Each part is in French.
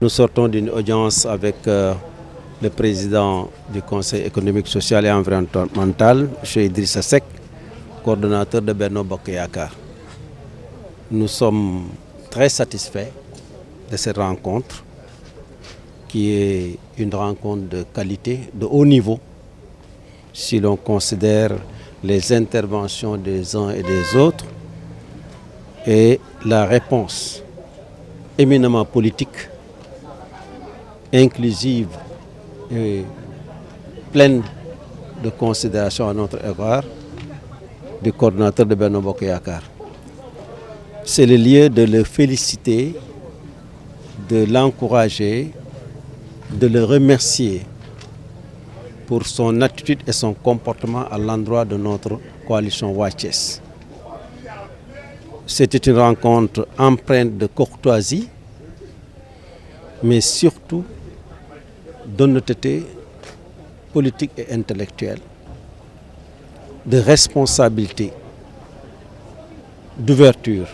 Nous sortons d'une audience avec le président du Conseil économique, social et environnemental, M. Idrissa Seck, coordonnateur de Benno Bokk Yakaar. Nous sommes très satisfaits de cette rencontre, qui est une rencontre de qualité, de haut niveau, si l'on considère les interventions des uns et des autres et la réponse éminemment politique, inclusive et pleine de considération à notre égard du coordonnateur de Benno Bokk Yakaar. C'est le lieu de le féliciter, de l'encourager, de le remercier pour son attitude et son comportement à l'endroit de notre coalition Waa Thiès. C'était une rencontre empreinte de courtoisie, mais surtout d'honnêteté politique et intellectuelle, de responsabilité, d'ouverture.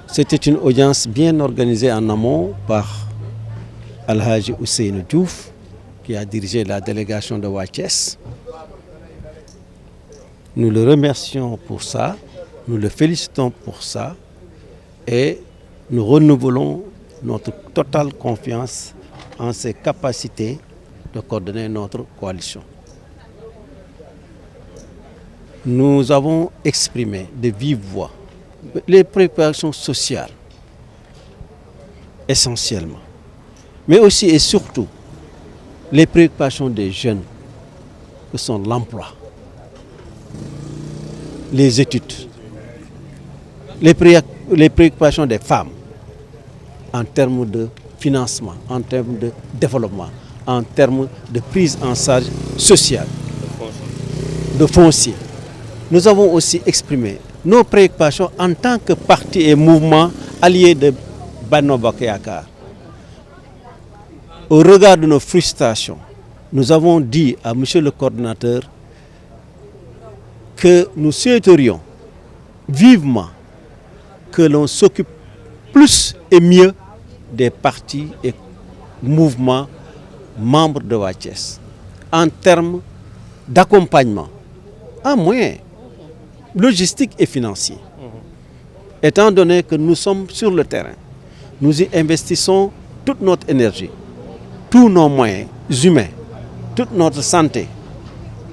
C'était une audience bien organisée en amont par Alhaji Ousseynou Diouf, qui a dirigé la délégation de Waa Thiès. Nous le remercions pour ça, nous le félicitons pour ça et nous renouvelons notre totale confiance en ses capacités de coordonner notre coalition. Nous avons exprimé de vive voix les préoccupations sociales, essentiellement, mais aussi et surtout les préoccupations des jeunes, que sont l'emploi, les études, les préoccupations des femmes en termes de financement, en termes de développement, en termes de prise en charge sociale, de foncier. Nous avons aussi exprimé nos préoccupations en tant que parti et mouvement allié de Benno Bokk Yakaar. Au regard de nos frustrations, nous avons dit à monsieur le coordinateur que nous souhaiterions vivement que l'on s'occupe plus et mieux des partis et mouvements membres de Waa Thiès en termes d'accompagnement, en moyens logistiques et financiers. Étant donné que nous sommes sur le terrain, nous y investissons toute notre énergie, tous nos moyens humains, toute notre santé.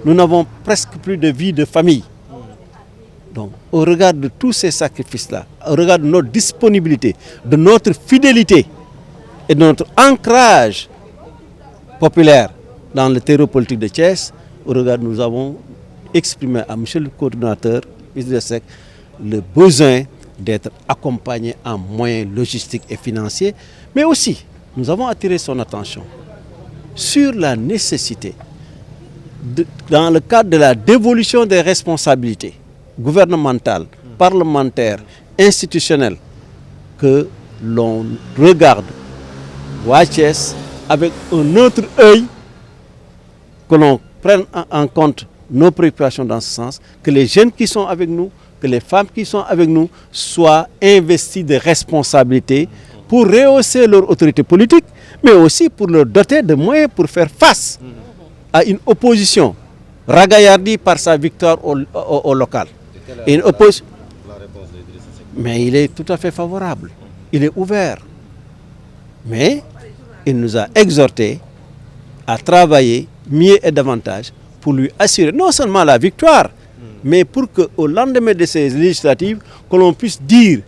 Nous n'avons presque plus de vie de famille. Donc, au regard de tous ces sacrifices-là, au regard de notre disponibilité, de notre fidélité et de notre ancrage populaire dans le terreau politique de Thiès, au regard, nous avons exprimé à monsieur le coordinateur Idrissa Seck le besoin d'être accompagné en moyens logistiques et financiers, mais aussi nous avons attiré son attention sur la nécessité, dans le cadre de la dévolution des responsabilités gouvernementales, parlementaires, institutionnelles, que l'on regarde Waa Thiès avec un autre œil, que l'on prenne en compte nos préoccupations dans ce sens, que les jeunes qui sont avec nous, que les femmes qui sont avec nous soient investis de responsabilités pour rehausser leur autorité politique, mais aussi pour leur doter de moyens pour faire face à une opposition ragaillardie par sa victoire au local. Et une opposition... Mais il est tout à fait favorable, il est ouvert. Mais il nous a exhortés à travailler mieux et davantage pour lui assurer non seulement la victoire, mais pour qu'au lendemain de ces législatives, que l'on puisse dire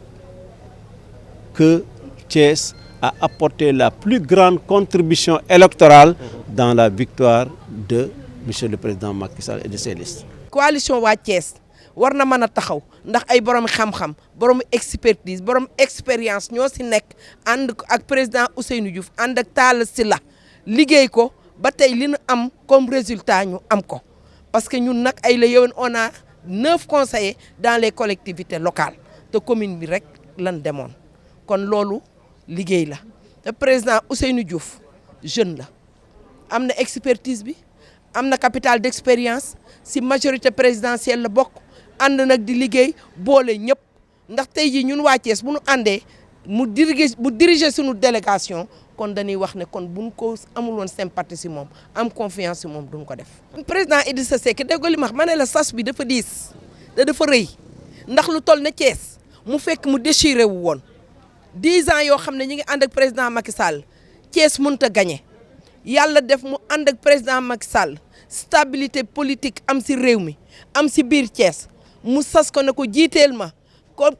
que Thiès a apporté la plus grande contribution électorale dans la victoire de monsieur le président Macky Sall et de ses listes. Coalition Waa Thiès war na mën a taxaw ndax ay borom xam-xam borom expertise borom expérience ñoo si nekk ànd ak président Ousseynou Diouf ànd ak Talla Sylla liggéey ko ba tey li ñu am comme résultat ñu am ko parce que ñun nag ay la yéwén on a 9 conseillers dans les collectivités locales te commune bi rek lan demoon kon loolu liggéey la te président Ousseynou Diouf jeune la am na expertise bi am na capital d'expérience si majorité présidentielle la bokk ànd nag di liggéey boole ñëpp ndax tey jii ñun Waa Thiès bu ñu àndee mu diriger suñu délégation kon dañuy wax ne kon buñ ko amul woon sympathie si moom am confiance si moom duñ ko def. président Idrissa Seck dégg li ma ne la sas bi dafa diis te dafa rëy ndax lu toll ne Thiès mu fekk mu déchiré wu woon 10 ans yoo xam ne ñi ngi ànd ak président Macky Sall Thiès mënut a gagné yàlla def mu ànd ak président Macky Sall stabilité politique am si réew mi am si biir Thiès mu sas ko ne ko jiiteel ma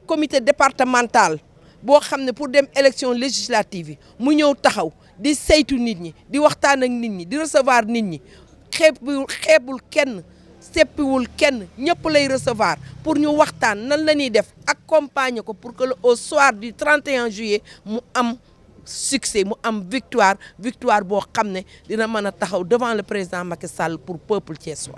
comité départemental. boo xam ne pour dem élection législative yi mu ñëw taxaw di saytu nit ñi di waxtaan ak nit ñi di recevoir nit ñi xeebul kenn seppiwul kenn ñëpp lay recevoir pour ñu waxtaan nan la ñuy def accompagner ko pour que au soir du 31 juillet mu am succès mu am victoire boo xam ne dina mën a taxaw devant le président Macky Sall pour peuple thiessois.